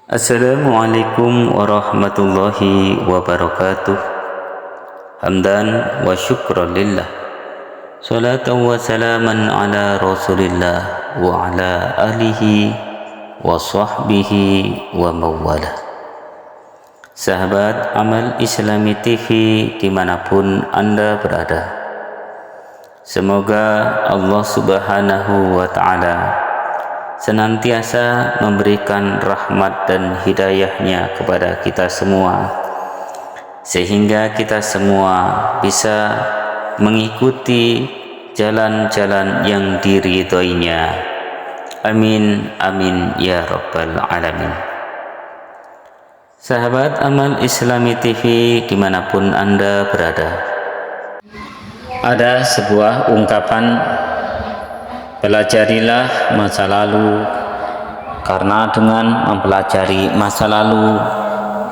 Assalamualaikum warahmatullahi wabarakatuh. Hamdan wa syukran lillah. Salatan wa salaman ala rasulillah wa ala alihi wa sahbihi wa mawala. Sahabat Amal Islami TV dimanapun Anda berada, semoga Allah subhanahu wa ta'ala senantiasa memberikan rahmat dan hidayahnya kepada kita semua, sehingga kita semua bisa mengikuti jalan-jalan yang diridhoinya. Amin amin ya rabbal alamin. Sahabat Amal Islami TV dimanapun Anda berada, ada sebuah ungkapan, pelajarilah masa lalu, karena dengan mempelajari masa lalu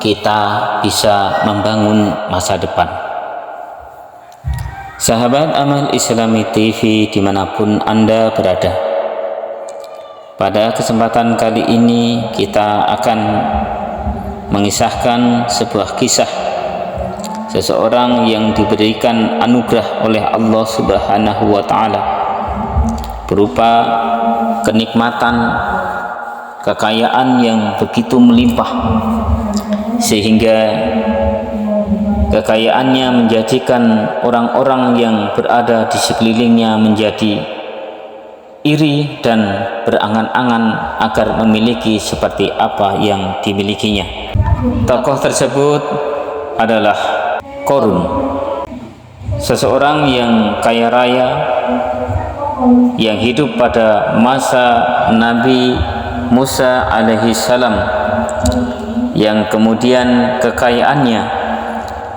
kita bisa membangun masa depan. Sahabat Amal Islami TV dimanapun Anda berada, pada kesempatan kali ini kita akan mengisahkan sebuah kisah seseorang yang diberikan anugerah oleh Allah subhanahu wa ta'ala berupa kenikmatan, kekayaan yang begitu melimpah, sehingga kekayaannya menjadikan orang-orang yang berada di sekelilingnya menjadi iri dan berangan-angan agar memiliki seperti apa yang dimilikinya. Tokoh tersebut adalah Qarun, seseorang yang kaya raya, yang hidup pada masa Nabi Musa alaihi salam, yang kemudian kekayaannya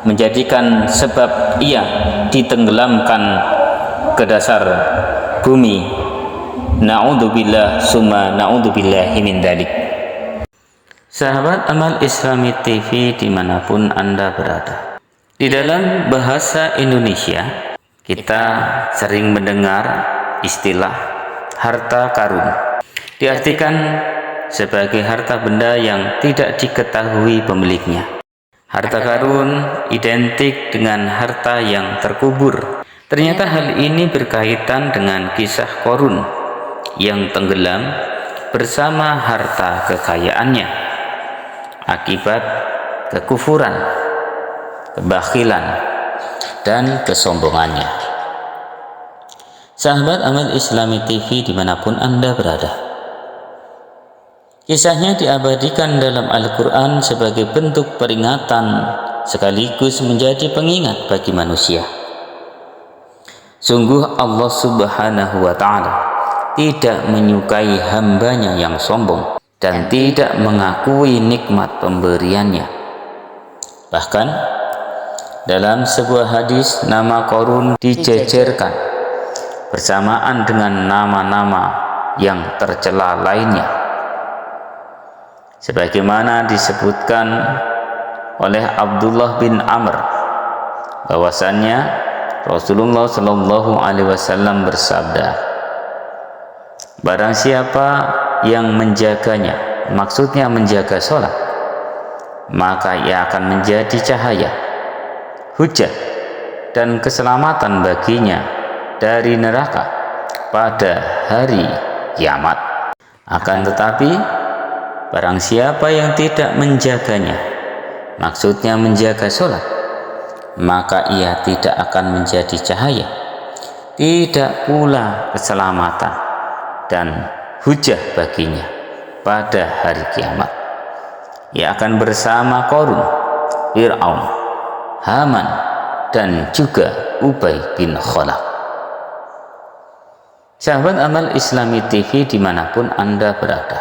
menjadikan sebab ia ditenggelamkan ke dasar bumi. Na'udzubillah summa na'udzubillahi min dzalik. Sahabat Amal Islami TV dimanapun Anda berada, di dalam bahasa Indonesia kita sering mendengar istilah harta karun, diartikan sebagai harta benda yang tidak diketahui pemiliknya. Harta karun identik dengan harta yang terkubur. Ternyata hal ini berkaitan dengan kisah Qarun yang tenggelam bersama harta kekayaannya akibat kekufuran, kebakhilan, dan kesombongannya. Sahabat Amal Islami TV dimanapun Anda berada, kisahnya diabadikan dalam Al-Quran sebagai bentuk peringatan sekaligus menjadi pengingat bagi manusia. Sungguh Allah subhanahu wa ta'ala tidak menyukai hambanya yang sombong dan tidak mengakui nikmat pemberiannya. Bahkan dalam sebuah hadis, nama Qarun dijejerkan bersamaan dengan nama-nama yang tercela lainnya, sebagaimana disebutkan oleh Abdullah bin Amr bahwasannya Rasulullah Shallallahu Alaihi Wasallam bersabda, barang siapa yang menjaganya, maksudnya menjaga sholat, maka ia akan menjadi cahaya, hujah, dan keselamatan baginya dari neraka pada hari kiamat. Akan tetapi barang siapa yang tidak menjaganya, maksudnya menjaga sholat, maka ia tidak akan menjadi cahaya, tidak pula keselamatan dan hujah baginya pada hari kiamat. Ia akan bersama Qarun, Fir'aun, Haman, dan juga Ubay bin Khalaf. Sahabat Amal Islami TV dimanapun Anda berada,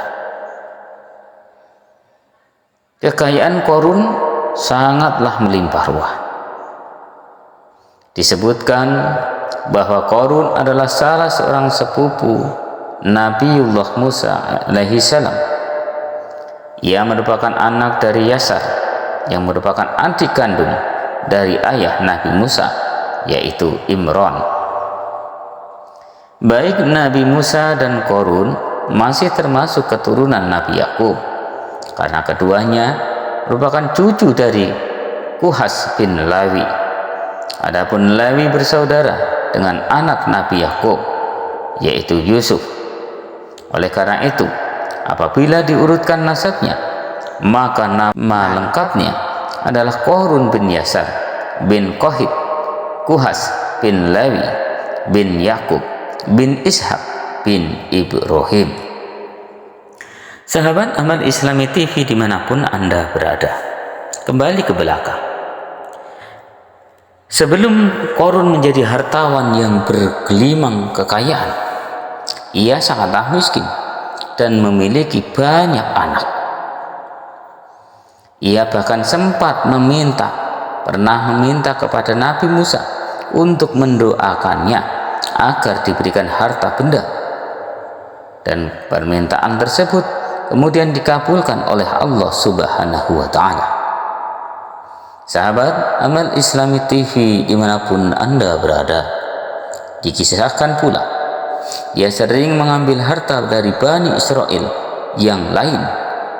kekayaan Qarun sangatlah melimpah ruah. Disebutkan bahwa Qarun adalah salah seorang sepupu Nabiullah Musa alaihi salam. Ia merupakan anak dari Yasar, yang merupakan adik kandung dari ayah Nabi Musa, yaitu Imran. Baik Nabi Musa dan Qarun masih termasuk keturunan Nabi Yakub, karena keduanya merupakan cucu dari Kuhas bin Lawi. Adapun Lawi bersaudara dengan anak Nabi Yakub, yaitu Yusuf. Oleh karena itu, apabila diurutkan nasabnya, maka nama lengkapnya adalah Qarun bin Yasar bin Kohit, Kuhas bin Lawi bin Yakub bin Ishak bin Ibrahim. Sahabat Amal Islami TV dimanapun Anda berada, kembali ke belakang. Sebelum Qarun menjadi hartawan yang bergelimang kekayaan, ia sangatlah miskin dan memiliki banyak anak. Ia bahkan sempat pernah meminta kepada Nabi Musa untuk mendoakannya agar diberikan harta benda, dan permintaan tersebut kemudian dikabulkan oleh Allah Subhanahu wa Ta'ala. Sahabat Amal Islami TV dimanapun Anda berada, dikisahkan pula dia sering mengambil harta dari Bani Israel yang lain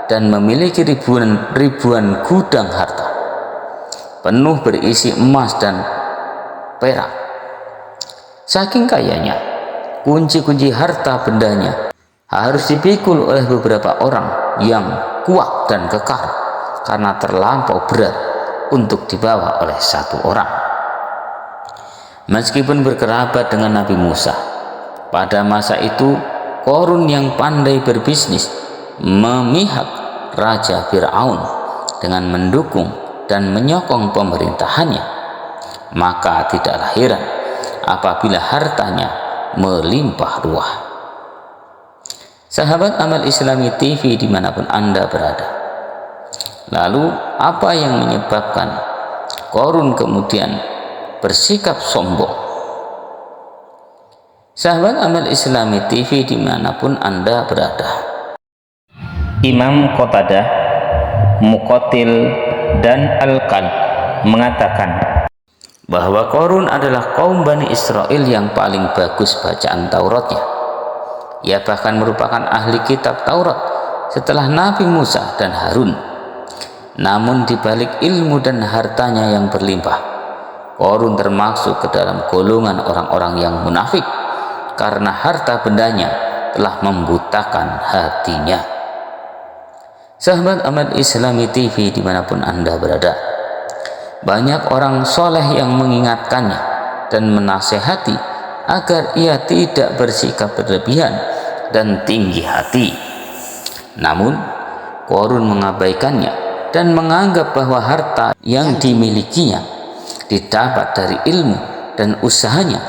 dan memiliki ribuan gudang harta penuh berisi emas dan perak. Saking kayanya, kunci-kunci harta bendanya harus dipikul oleh beberapa orang yang kuat dan kekar karena terlampau berat untuk dibawa oleh satu orang. Meskipun berkerabat dengan Nabi Musa, pada masa itu Qarun yang pandai berbisnis memihak Raja Fir'aun dengan mendukung dan menyokong pemerintahannya. Maka tidaklah heran apabila hartanya melimpah ruah. Sahabat Amal Islami TV dimanapun Anda berada, lalu apa yang menyebabkan Qarun kemudian bersikap sombong? Sahabat Amal Islami TV dimanapun Anda berada, Imam Qatadah, Muqatil, dan Al-Qalb mengatakan bahwa Qarun adalah kaum Bani Israel yang paling bagus bacaan Tauratnya. Ia bahkan merupakan ahli kitab Taurat setelah Nabi Musa dan Harun. Namun dibalik ilmu dan hartanya yang berlimpah, Qarun termasuk ke dalam golongan orang-orang yang munafik karena harta bendanya telah membutakan hatinya. Sahabat Amal Islami TV dimanapun Anda berada, banyak orang soleh yang mengingatkannya dan menasehati agar ia tidak bersikap berlebihan dan tinggi hati. Namun Qarun mengabaikannya dan menganggap bahwa harta yang dimilikinya didapat dari ilmu dan usahanya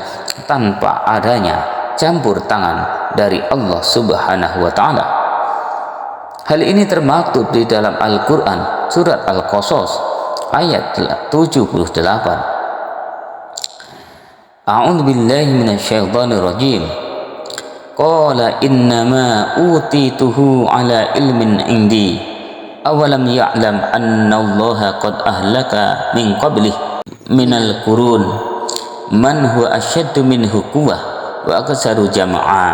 tanpa adanya campur tangan dari Allah Subhanahu wa Ta'ala. Hal ini termaktub di dalam Al-Quran surat Al-Qasas ayat 78. A'udzu billahi minasyaitonir rajim. Qala innama utituhu ala ilmin indi. Awalam ya'lam anna Allah qad ahlaka min qablih minal qurun man huwa asyaddu minhu quwwah wa aksaru jam'a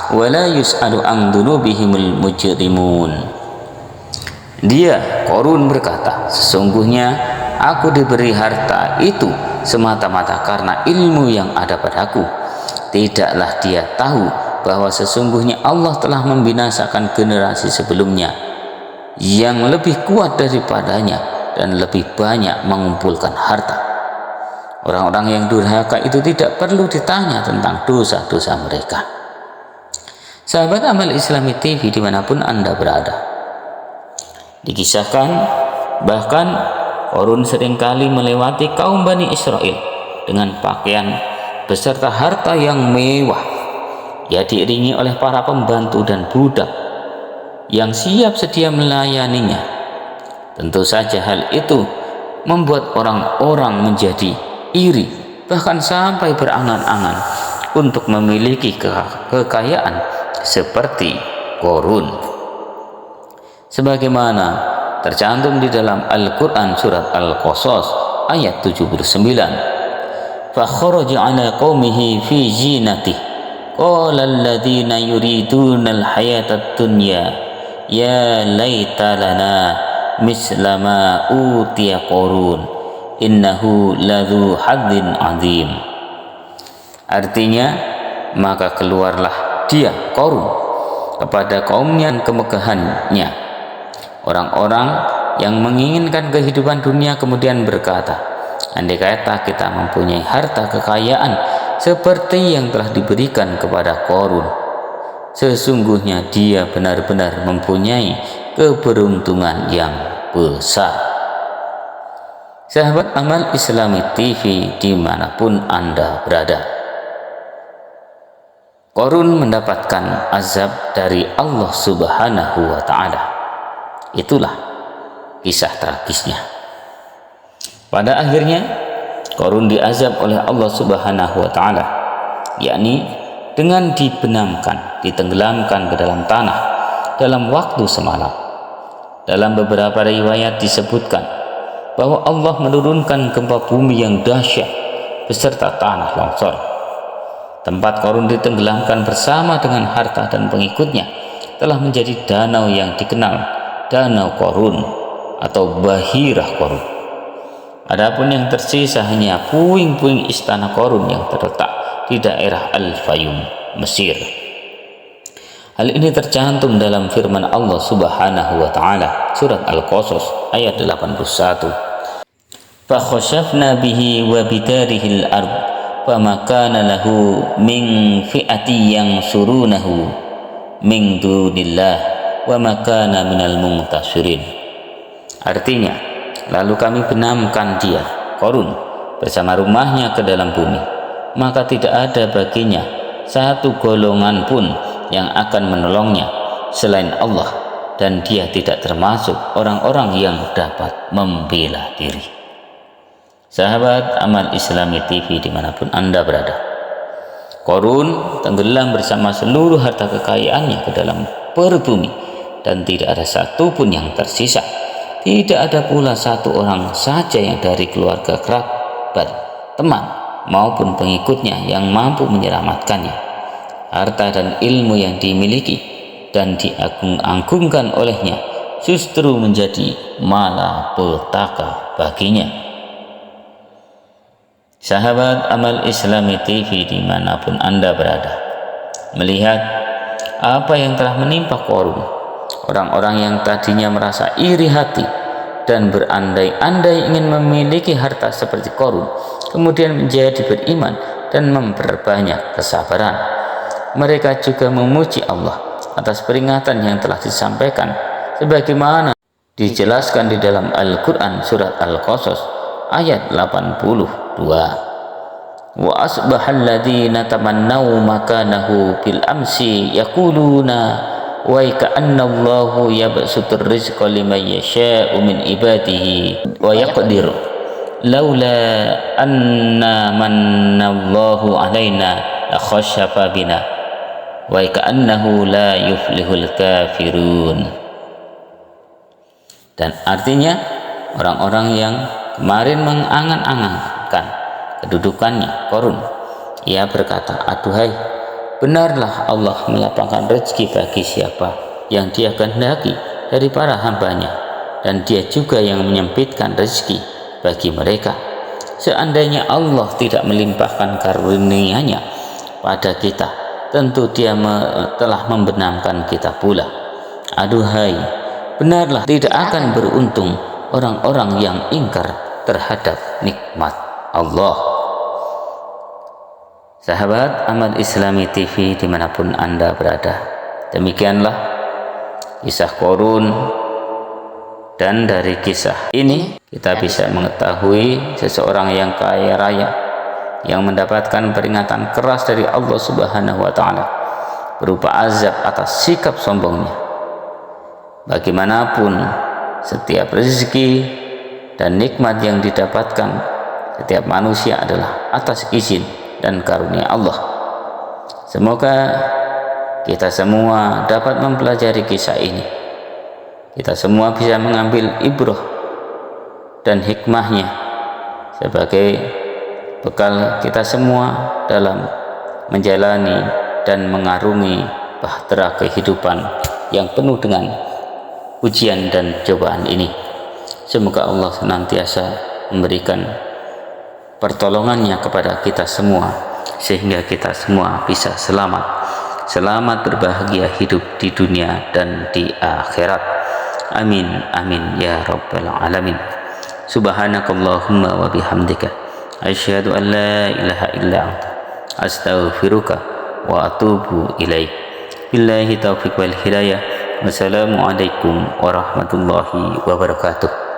wa la yus'alu an dzunubihimul mujrimun. Dia, Qarun, berkata, sesungguhnya aku diberi harta itu semata-mata karena ilmu yang ada padaku. Tidaklah dia tahu bahwa sesungguhnya Allah telah membinasakan generasi sebelumnya yang lebih kuat daripadanya dan lebih banyak mengumpulkan harta. Orang-orang yang durhaka itu tidak perlu ditanya tentang dosa-dosa mereka. Sahabat Amal Islami TV dimanapun Anda berada, dikisahkan bahkan Qarun seringkali melewati kaum Bani Israel dengan pakaian beserta harta yang mewah. Ia diiringi oleh para pembantu dan budak yang siap sedia melayaninya. Tentu saja hal itu membuat orang-orang menjadi iri, bahkan sampai berangan-angan untuk memiliki kekayaan seperti Qarun. Sebagaimana tercantum di dalam Al-Quran surat Al-Qasas ayat 79. Fa kharaja ala qaumihi fi zinatihi qala alladhina yuriduna al-hayata ad-dunya ya laita lana misla ma utiya Qarun innahu ladzu hadzin azim. Artinya, maka keluarlah dia Qarun kepada kaumnya kemegahannya, orang-orang yang menginginkan kehidupan dunia kemudian berkata, andai kata kita mempunyai harta kekayaan seperti yang telah diberikan kepada Qarun, sesungguhnya dia benar-benar mempunyai keberuntungan yang besar. Sahabat Amal Islami TV dimanapun Anda berada, Qarun mendapatkan azab dari Allah Subhanahu wa Ta'ala. Itulah kisah tragisnya. Pada akhirnya Qarun diazab oleh Allah Subhanahu wa Ta'ala, yakni dengan dibenamkan, ditenggelamkan ke dalam tanah dalam waktu semalam. Dalam beberapa riwayat disebutkan bahwa Allah menurunkan gempa bumi yang dahsyat beserta tanah longsor. Tempat Qarun ditenggelamkan bersama dengan harta dan pengikutnya telah menjadi danau yang dikenal Danau Qarun atau Bahirah Qarun. Adapun yang tersisa hanya puing-puing istana Qarun yang terletak di daerah Al-Fayum, Mesir. Hal ini tercantum dalam firman Allah Subhanahu wa Ta'ala surat Al-Qasas ayat 81. Fa khashafna bihi wa bidarihi al-ard fama kana lahu min fi'ati yansurunahu min dunillah wa ma kana minal muntasirin. Artinya, lalu kami benamkan dia Qarun bersama rumahnya ke dalam bumi, maka tidak ada baginya satu golongan pun yang akan menolongnya selain Allah, dan dia tidak termasuk orang-orang yang dapat membela diri. Sahabat Amal Islami TV dimanapun Anda berada, Qarun tenggelam bersama seluruh harta kekayaannya ke dalam perut bumi dan tidak ada satu pun yang tersisa. Tidak ada pula satu orang saja yang dari keluarga kerabat, teman maupun pengikutnya yang mampu menyelamatkannya. Harta dan ilmu yang dimiliki dan diagung-agungkan olehnya justru menjadi malapetaka baginya. Sahabat Amal Islami TV dimanapun Anda berada, melihat apa yang telah menimpa Qarun, orang-orang yang tadinya merasa iri hati dan berandai-andai ingin memiliki harta seperti Qarun, kemudian menjadi beriman dan memperbanyak kesabaran. Mereka juga memuji Allah atas peringatan yang telah disampaikan sebagaimana dijelaskan di dalam Al-Quran surat Al-Qasas ayat 82. Wa asbahal ladzina tamannaw makanahu bil amsi yaquluna wa ka'anna Allahu yabsutur rizqa liman yasha'u min ibadihi wa yaqdir laula anna manna Allahu alaina la khashafa bina wa ka'annahu la yuflihul kafirun. Dan artinya, orang-orang yang kemarin mengangan-angankan kedudukannya Qarun, ia berkata, aduhai, benarlah Allah melapangkan rezeki bagi siapa yang dia kehendaki dari para hambanya, dan dia juga yang menyempitkan rezeki bagi mereka. Seandainya Allah tidak melimpahkan karunia-Nya pada kita, tentu dia telah membenamkan kita pula. Aduhai, benarlah tidak akan beruntung orang-orang yang ingkar terhadap nikmat Allah. Sahabat Amal Islami TV dimanapun Anda berada, demikianlah kisah Qarun, dan dari kisah ini kita bisa mengetahui seseorang yang kaya raya yang mendapatkan peringatan keras dari Allah Subhanahu wa Ta'ala berupa azab atas sikap sombongnya. Bagaimanapun, setiap rezeki dan nikmat yang didapatkan setiap manusia adalah atas izin dan karunia Allah. Semoga kita semua dapat mempelajari kisah ini. Kita semua bisa mengambil ibrah dan hikmahnya sebagai bekal kita semua dalam menjalani dan mengarungi bahtera kehidupan yang penuh dengan ujian dan cobaan ini. Semoga Allah senantiasa memberikan pertolongannya kepada kita semua, sehingga kita semua bisa selamat berbahagia hidup di dunia dan di akhirat. Amin amin ya rabbal alamin. Subhanakallahumma wa bihamdika asyhadu an la ilaha illa anta astaghfiruka wa atubu ilaik. Billahi taufiq wal hidayah. Wassalamualaikum warahmatullahi wabarakatuh.